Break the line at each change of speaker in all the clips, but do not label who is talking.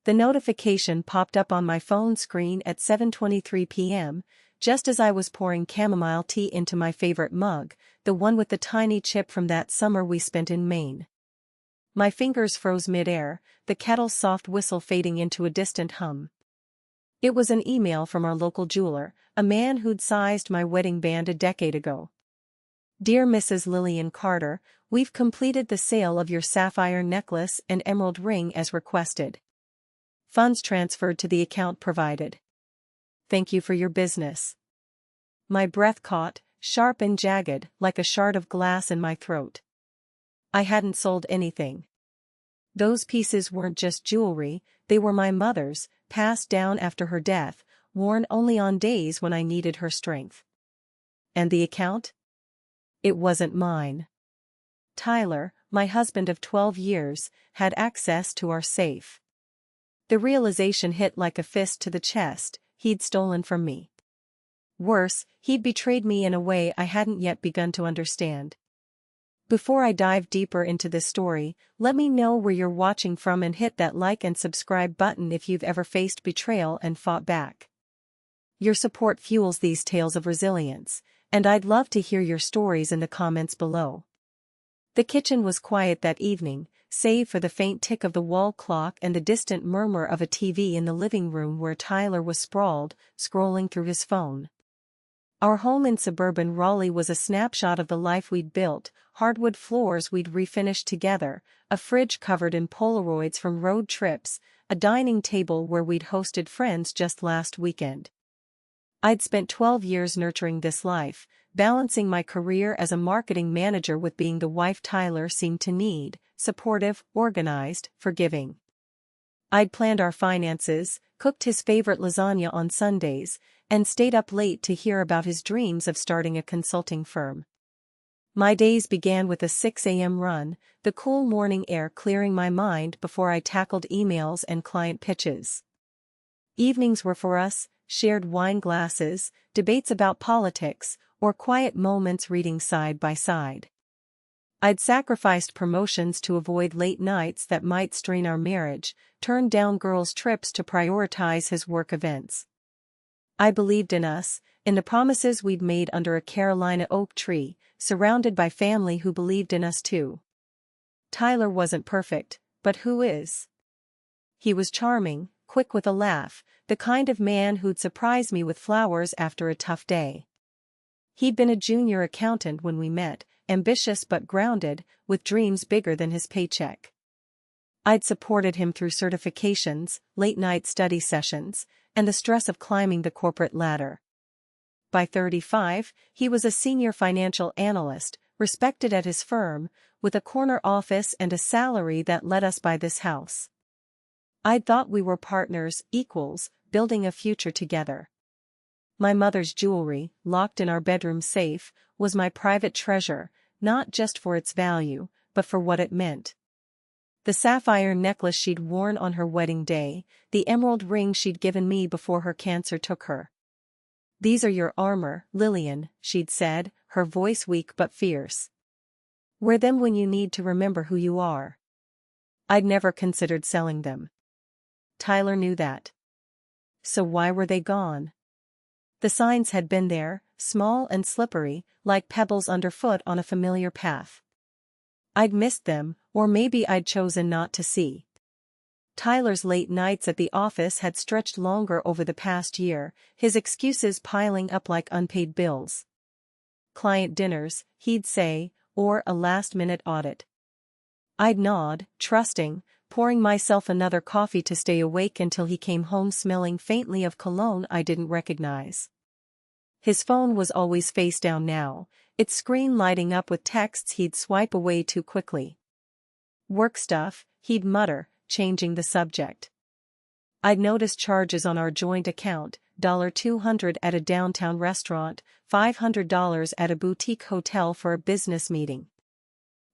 The notification popped up on my phone screen at 7:23 p.m., just as I was pouring chamomile tea into my favorite mug, the one with the tiny chip from that summer we spent in Maine. My fingers froze mid-air, the kettle's soft whistle fading into a distant hum. It was an email from our local jeweler, a man who'd sized my wedding band a decade ago. Dear Mrs. Lillian Carter, we've completed the sale of your sapphire necklace and emerald ring as requested. Funds transferred to the account provided. Thank you for your business. My breath caught, sharp and jagged, like a shard of glass in my throat. I hadn't sold anything. Those pieces weren't just jewelry, they were my mother's, passed down after her death, worn only on days when I needed her strength. And the account? It wasn't mine. Tyler, my husband of 12 years, had access to our safe. The realization hit like a fist to the chest. He'd stolen from me. Worse, he'd betrayed me in a way I hadn't yet begun to understand. Before I dive deeper into this story, let me know where you're watching from and hit that like and subscribe button if you've ever faced betrayal and fought back. Your support fuels these tales of resilience, and I'd love to hear your stories in the comments below. The kitchen was quiet that evening, save for the faint tick of the wall clock and the distant murmur of a TV in the living room where Tyler was sprawled, scrolling through his phone. Our home in suburban Raleigh was a snapshot of the life we'd built, hardwood floors we'd refinished together, a fridge covered in Polaroids from road trips, a dining table where we'd hosted friends just last weekend. I'd spent 12 years nurturing this life, balancing my career as a marketing manager with being the wife Tyler seemed to need, supportive, organized, forgiving. I'd planned our finances, cooked his favorite lasagna on Sundays, and stayed up late to hear about his dreams of starting a consulting firm. My days began with a 6 a.m. run, the cool morning air clearing my mind before I tackled emails and client pitches. Evenings were for us, shared wine glasses, debates about politics, or quiet moments reading side by side. I'd sacrificed promotions to avoid late nights that might strain our marriage, turned down girls' trips to prioritize his work events. I believed in us, in the promises we'd made under a Carolina oak tree, surrounded by family who believed in us too. Tyler wasn't perfect, but who is? He was charming, quick with a laugh, the kind of man who'd surprise me with flowers after a tough day. He'd been a junior accountant when we met, ambitious but grounded, with dreams bigger than his paycheck. I'd supported him through certifications, late-night study sessions, and the stress of climbing the corporate ladder. By 35, he was a senior financial analyst, respected at his firm, with a corner office and a salary that let us buy this house. I'd thought we were partners, equals, building a future together. My mother's jewelry, locked in our bedroom safe, was my private treasure, not just for its value, but for what it meant. The sapphire necklace she'd worn on her wedding day, the emerald ring she'd given me before her cancer took her. These are your armor, Lillian, she'd said, her voice weak but fierce. Wear them when you need to remember who you are. I'd never considered selling them. Tyler knew that. So why were they gone? The signs had been there, small and slippery, like pebbles underfoot on a familiar path. I'd missed them, or maybe I'd chosen not to see. Tyler's late nights at the office had stretched longer over the past year, his excuses piling up like unpaid bills. Client dinners, he'd say, or a last-minute audit. I'd nod, trusting, pouring myself another coffee to stay awake until he came home smelling faintly of cologne I didn't recognize. His phone was always face down now, its screen lighting up with texts he'd swipe away too quickly. Work stuff, he'd mutter, changing the subject. I'd noticed charges on our joint account, $200 at a downtown restaurant, $500 at a boutique hotel for a business meeting.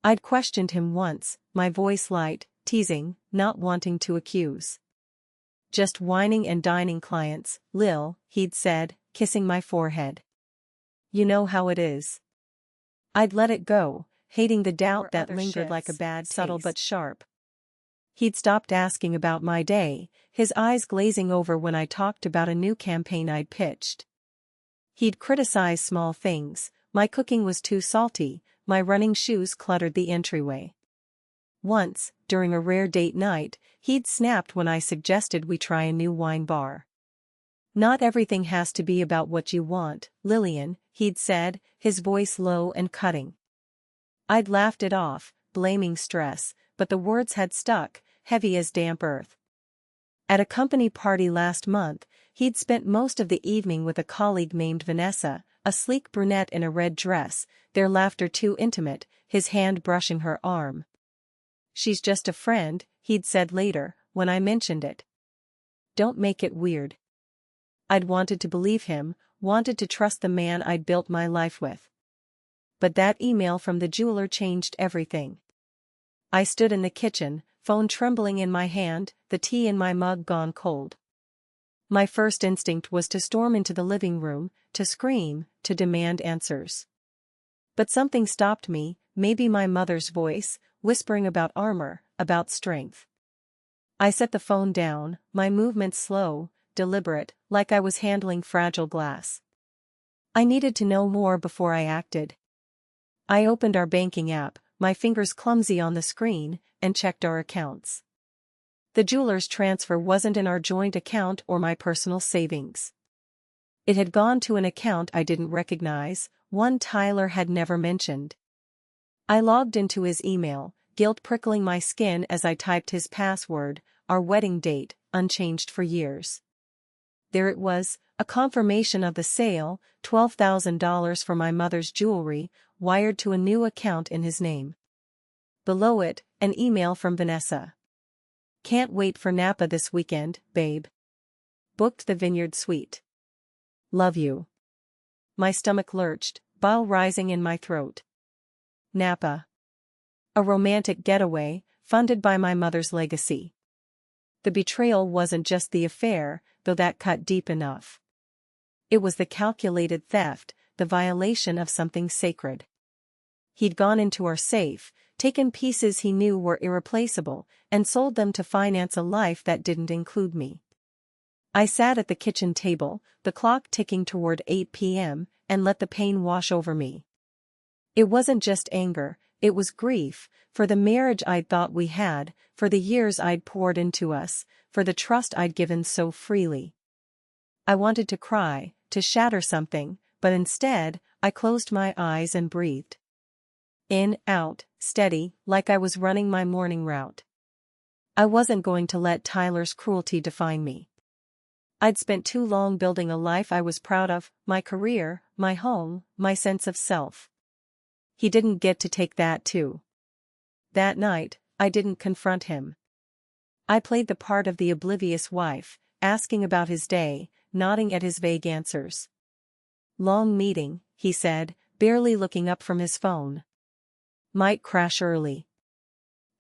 I'd questioned him once, my voice light, teasing, not wanting to accuse. Just whining and dining clients, Lil, he'd said, kissing my forehead. You know how it is. I'd let it go, hating the doubt that lingered like a bad subtle but sharp. He'd stopped asking about my day, his eyes glazing over when I talked about a new campaign I'd pitched. He'd criticize small things: my cooking was too salty, my running shoes cluttered the entryway. Once, during a rare date night, he'd snapped when I suggested we try a new wine bar. "Not everything has to be about what you want, Lillian," he'd said, his voice low and cutting. I'd laughed it off, blaming stress, but the words had stuck, heavy as damp earth. At a company party last month, he'd spent most of the evening with a colleague named Vanessa, a sleek brunette in a red dress, their laughter too intimate, his hand brushing her arm. "She's just a friend," he'd said later, when I mentioned it. "Don't make it weird." I'd wanted to believe him, wanted to trust the man I'd built my life with. But that email from the jeweler changed everything. I stood in the kitchen, phone trembling in my hand, the tea in my mug gone cold. My first instinct was to storm into the living room, to scream, to demand answers. But something stopped me, maybe my mother's voice, whispering about armor, about strength. I set the phone down, my movements slow, deliberate, like I was handling fragile glass. I needed to know more before I acted. I opened our banking app, my fingers clumsy on the screen, and checked our accounts. The jeweler's transfer wasn't in our joint account or my personal savings. It had gone to an account I didn't recognize, one Tyler had never mentioned. I logged into his email, guilt prickling my skin as I typed his password, our wedding date, unchanged for years. There it was, a confirmation of the sale, $12,000 for my mother's jewelry, wired to a new account in his name. Below it, an email from Vanessa. "Can't wait for Napa this weekend, babe. Booked the Vineyard Suite. Love you." My stomach lurched, bile rising in my throat. Napa. A romantic getaway, funded by my mother's legacy. The betrayal wasn't just the affair, though that cut deep enough. It was the calculated theft, the violation of something sacred. He'd gone into our safe, taken pieces he knew were irreplaceable, and sold them to finance a life that didn't include me. I sat at the kitchen table, the clock ticking toward 8 p.m., and let the pain wash over me. It wasn't just anger, it was grief, for the marriage I'd thought we had, for the years I'd poured into us, for the trust I'd given so freely. I wanted to cry, to shatter something, but instead, I closed my eyes and breathed. In, out, steady, like I was running my morning route. I wasn't going to let Tyler's cruelty define me. I'd spent too long building a life I was proud of, my career, my home, my sense of self. He didn't get to take that too. That night, I didn't confront him. I played the part of the oblivious wife, asking about his day, nodding at his vague answers. "Long meeting," he said, barely looking up from his phone. "Might crash early."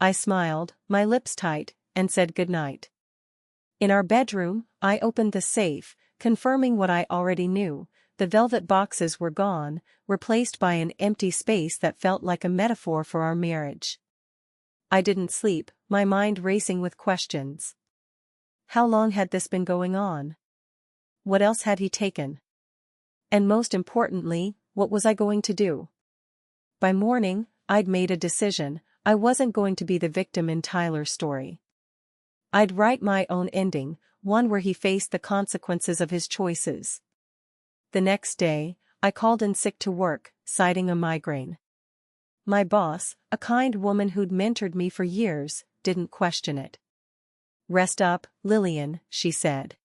I smiled, my lips tight, and said goodnight. In our bedroom, I opened the safe, confirming what I already knew: the velvet boxes were gone, replaced by an empty space that felt like a metaphor for our marriage. I didn't sleep, my mind racing with questions. How long had this been going on? What else had he taken? And most importantly, what was I going to do? By morning, I'd made a decision: I wasn't going to be the victim in Tyler's story. I'd write my own ending, one where he faced the consequences of his choices. The next day, I called in sick to work, citing a migraine. My boss, a kind woman who'd mentored me for years, didn't question it. "Rest up, Lillian," she said.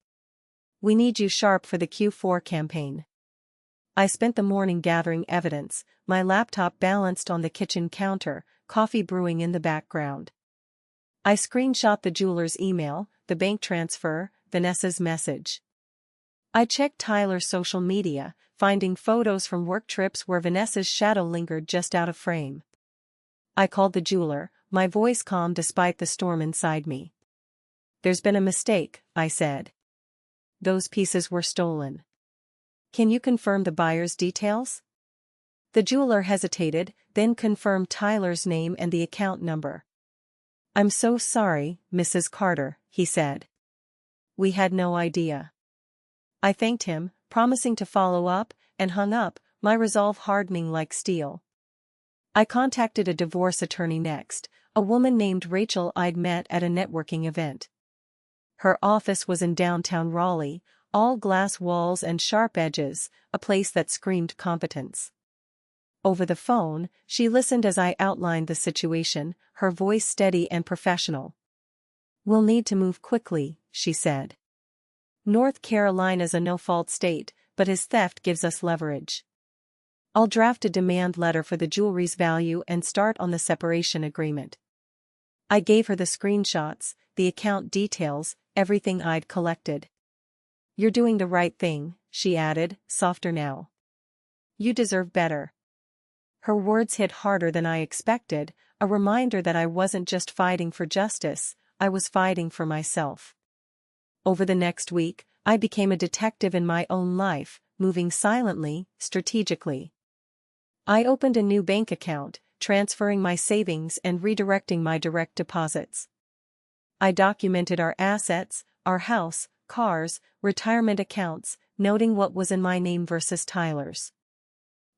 "We need you sharp for the Q4 campaign." I spent the morning gathering evidence, my laptop balanced on the kitchen counter, coffee brewing in the background. I screenshot the jeweler's email, the bank transfer, Vanessa's message. I checked Tyler's social media, finding photos from work trips where Vanessa's shadow lingered just out of frame. I called the jeweler, my voice calm despite the storm inside me. "There's been a mistake," I said. "Those pieces were stolen. Can you confirm the buyer's details?" The jeweler hesitated, then confirmed Tyler's name and the account number. "I'm so sorry, Mrs. Carter," he said. "We had no idea." I thanked him, promising to follow up, and hung up, my resolve hardening like steel. I contacted a divorce attorney next, a woman named Rachel I'd met at a networking event. Her office was in downtown Raleigh, all glass walls and sharp edges, a place that screamed competence. Over the phone, she listened as I outlined the situation, her voice steady and professional. "We'll need to move quickly," she said. "North Carolina's a no-fault state, but his theft gives us leverage. I'll draft a demand letter for the jewelry's value and start on the separation agreement." I gave her the screenshots, the account details, everything I'd collected. "You're doing the right thing," she added, softer now. "You deserve better." Her words hit harder than I expected, a reminder that I wasn't just fighting for justice, I was fighting for myself. Over the next week, I became a detective in my own life, moving silently, strategically. I opened a new bank account, transferring my savings and redirecting my direct deposits. I documented our assets, our house, cars, retirement accounts, noting what was in my name versus Tyler's.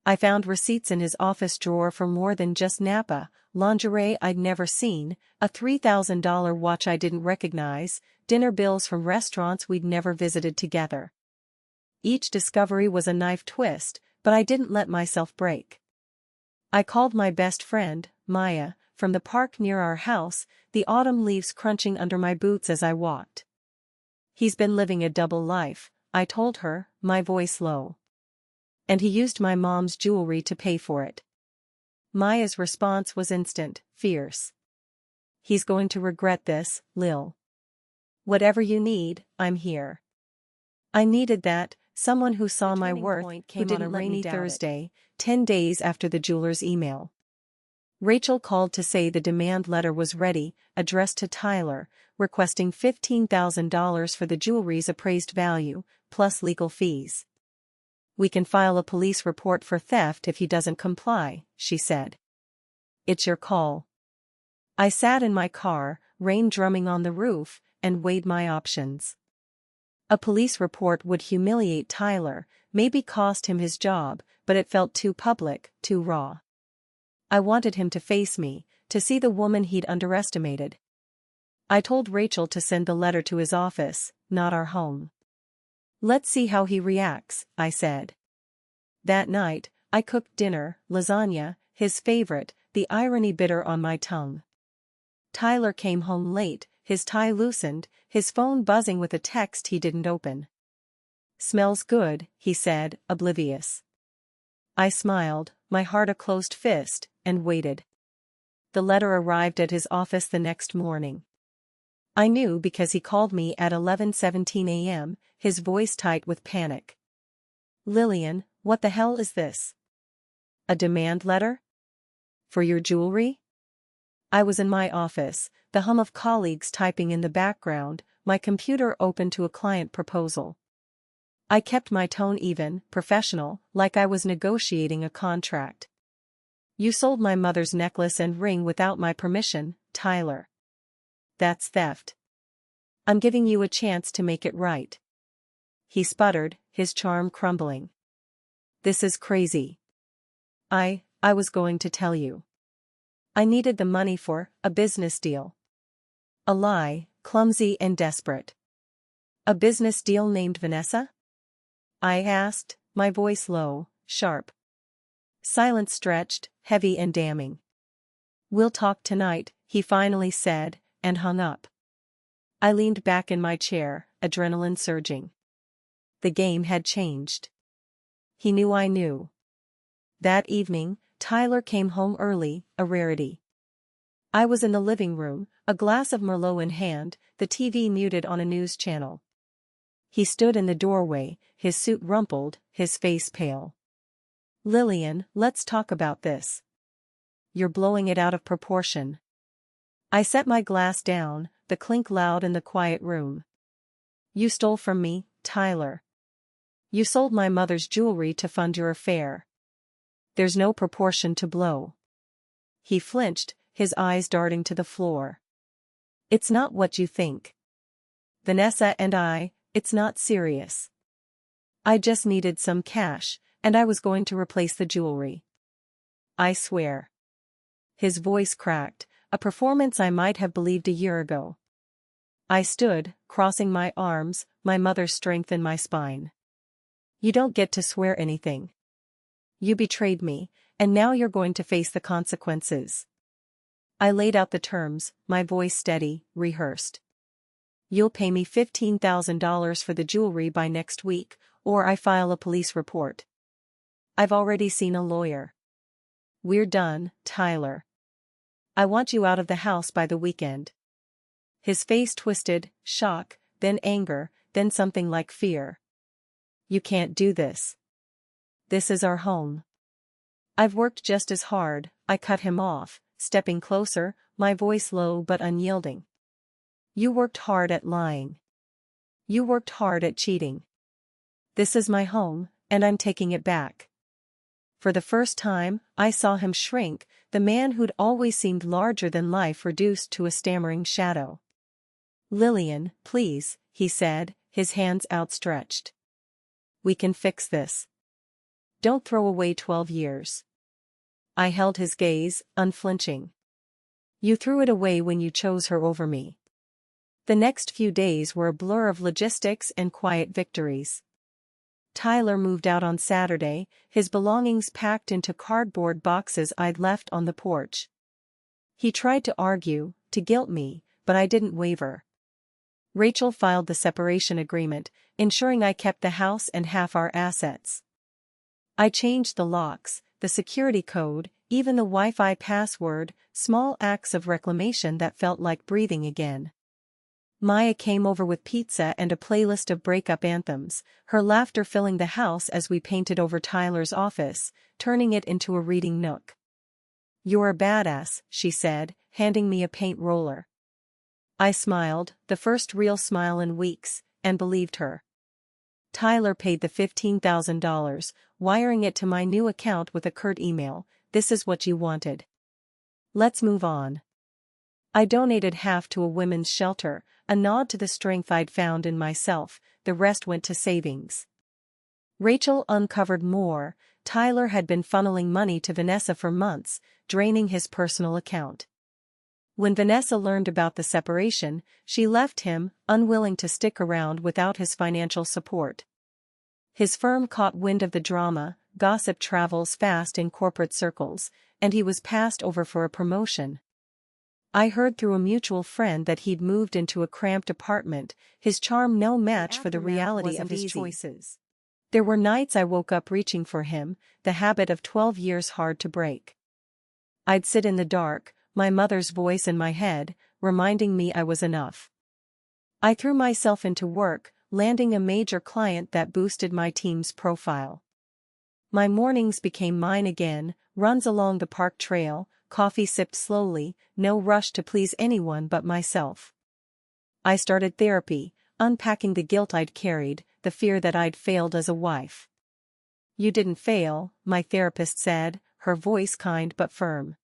I found receipts in his office drawer for more than just Napa, lingerie I'd never seen, a $3,000 watch I didn't recognize, dinner bills from restaurants we'd never visited together. Each discovery was a knife twist, but I didn't let myself break. I called my best friend, Maya, from the park near our house, the autumn leaves crunching under my boots as I walked. "He's been living a double life," I told her, my voice low. "And he used my mom's jewelry to pay for it." Maya's response was instant, fierce. "He's going to regret this, Lil. Whatever you need, I'm here." I needed that, someone who saw my worth, who didn't on a rainy Thursday, 10 days after the jeweler's email. Rachel called to say the demand letter was ready, addressed to Tyler, requesting $15,000 for the jewelry's appraised value, plus legal fees. "We can file a police report for theft if he doesn't comply," she said. "It's your call." I sat in my car, rain drumming on the roof, and weighed my options. A police report would humiliate Tyler, maybe cost him his job, but it felt too public, too raw. I wanted him to face me, to see the woman he'd underestimated. I told Rachel to send the letter to his office, not our home. "Let's see how he reacts," I said. That night, I cooked dinner, lasagna, his favorite, the irony bitter on my tongue. Tyler came home late, his tie loosened, his phone buzzing with a text he didn't open. "Smells good," he said, oblivious. I smiled, my heart a closed fist, and waited. The letter arrived at his office the next morning. I knew because he called me at 11:17 a.m., his voice tight with panic. "Lillian, what the hell is this? A demand letter? For your jewelry?" I was in my office, the hum of colleagues typing in the background, my computer open to a client proposal. I kept my tone even, professional, like I was negotiating a contract. "You sold my mother's necklace and ring without my permission, Tyler. That's theft. I'm giving you a chance to make it right." He sputtered, his charm crumbling. "This is crazy. I was going to tell you. I needed the money for a business deal." A lie, clumsy and desperate. "A business deal named Vanessa?" I asked, my voice low, sharp. Silence stretched, heavy and damning. "We'll talk tonight," he finally said, and hung up. I leaned back in my chair, adrenaline surging. The game had changed. He knew I knew. That evening, Tyler came home early, a rarity. I was in the living room, a glass of Merlot in hand, the TV muted on a news channel. He stood in the doorway, his suit rumpled, his face pale. "Lillian, let's talk about this. You're blowing it out of proportion." I set my glass down, the clink loud in the quiet room. "You stole from me, Tyler. You sold my mother's jewelry to fund your affair. There's no proportion to blow." He flinched, his eyes darting to the floor. It's not what you think. Vanessa and it's not serious. I just needed some cash, and I was going to replace the jewelry. I swear. His voice cracked, a performance I might have believed a year ago. I stood, crossing my arms, my mother's strength in my spine. You don't get to swear anything. You betrayed me, and now you're going to face the consequences. I laid out the terms, my voice steady, rehearsed. You'll pay me $15,000 for the jewelry by next week, or I file a police report. I've already seen a lawyer. We're done, Tyler. I want you out of the house by the weekend. His face twisted, shock, then anger, then something like fear. You can't do this. This is our home. I've worked just as hard, I cut him off, stepping closer, my voice low but unyielding. You worked hard at lying. You worked hard at cheating. This is my home, and I'm taking it back. For the first time, I saw him shrink, the man who'd always seemed larger than life reduced to a stammering shadow. Lillian, please, he said, his hands outstretched. We can fix this. Don't throw away 12 years. I held his gaze, unflinching. You threw it away when you chose her over me. The next few days were a blur of logistics and quiet victories. Tyler moved out on Saturday, his belongings packed into cardboard boxes I'd left on the porch. He tried to argue, to guilt me, but I didn't waver. Rachel filed the separation agreement, ensuring I kept the house and half our assets. I changed the locks, the security code, even the Wi-Fi password, small acts of reclamation that felt like breathing again. Maya came over with pizza and a playlist of breakup anthems, her laughter filling the house as we painted over Tyler's office, turning it into a reading nook. You're a badass, she said, handing me a paint roller. I smiled, the first real smile in weeks, and believed her. Tyler paid the $15,000, wiring it to my new account with a curt email, "This is what you wanted. Let's move on." I donated half to a women's shelter, a nod to the strength I'd found in myself, the rest went to savings. Rachel uncovered more. Tyler had been funneling money to Vanessa for months, draining his personal account. When Vanessa learned about the separation, she left him, unwilling to stick around without his financial support. His firm caught wind of the drama, gossip travels fast in corporate circles, and he was passed over for a promotion. I heard through a mutual friend that he'd moved into a cramped apartment, his charm no match for the reality of his choices. There were nights I woke up reaching for him, the habit of 12 years hard to break. I'd sit in the dark, my mother's voice in my head, reminding me I was enough. I threw myself into work, landing a major client that boosted my team's profile. My mornings became mine again, runs along the park trail, coffee sipped slowly, no rush to please anyone but myself. I started therapy, unpacking the guilt I'd carried, the fear that I'd failed as a wife. You didn't fail, my therapist said, her voice kind but firm.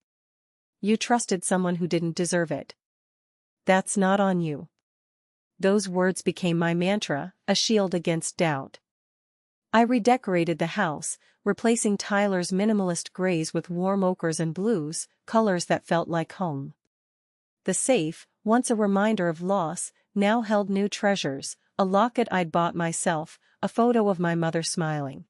You trusted someone who didn't deserve it. That's not on you. Those words became my mantra, a shield against doubt. I redecorated the house, replacing Tyler's minimalist grays with warm ochres and blues, colors that felt like home. The safe, once a reminder of loss, now held new treasures, a locket I'd bought myself, a photo of my mother smiling.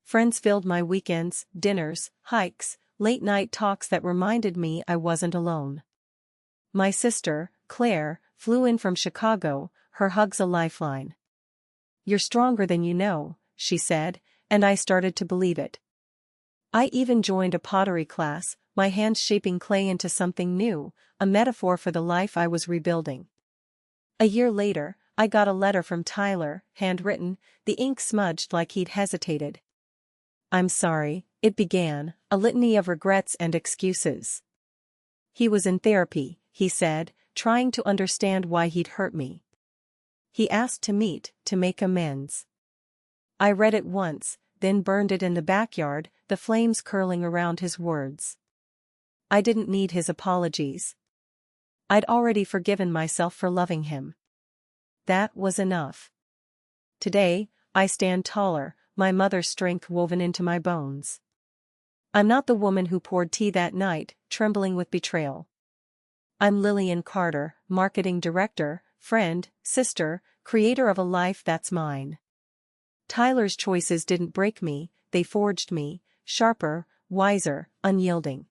Friends filled my weekends, dinners, hikes, late-night talks that reminded me I wasn't alone. My sister, Claire, flew in from Chicago, her hugs a lifeline. You're stronger than you know, she said, and I started to believe it. I even joined a pottery class, my hands shaping clay into something new, a metaphor for the life I was rebuilding. A year later, I got a letter from Tyler, handwritten, the ink smudged like he'd hesitated. I'm sorry, it began, a litany of regrets and excuses. He was in therapy, he said, trying to understand why he'd hurt me. He asked to meet, to make amends. I read it once, then burned it in the backyard, the flames curling around his words. I didn't need his apologies. I'd already forgiven myself for loving him. That was enough. Today, I stand taller, my mother's strength woven into my bones. I'm not the woman who poured tea that night, trembling with betrayal. I'm Lillian Carter, marketing director, friend, sister, creator of a life that's mine. Tyler's choices didn't break me, they forged me, sharper, wiser, unyielding.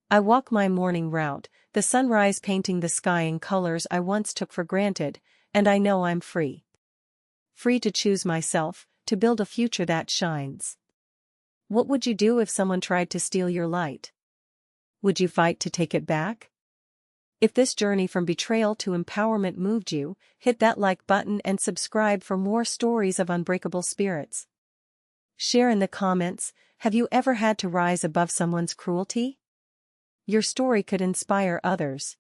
I walk my morning route, the sunrise painting the sky in colors I once took for granted, and I know I'm free. Free to choose myself, to build a future that shines. What would you do if someone tried to steal your light? Would you fight to take it back? If this journey from betrayal to empowerment moved you, hit that like button and subscribe for more stories of unbreakable spirits. Share in the comments, have you ever had to rise above someone's cruelty? Your story could inspire others.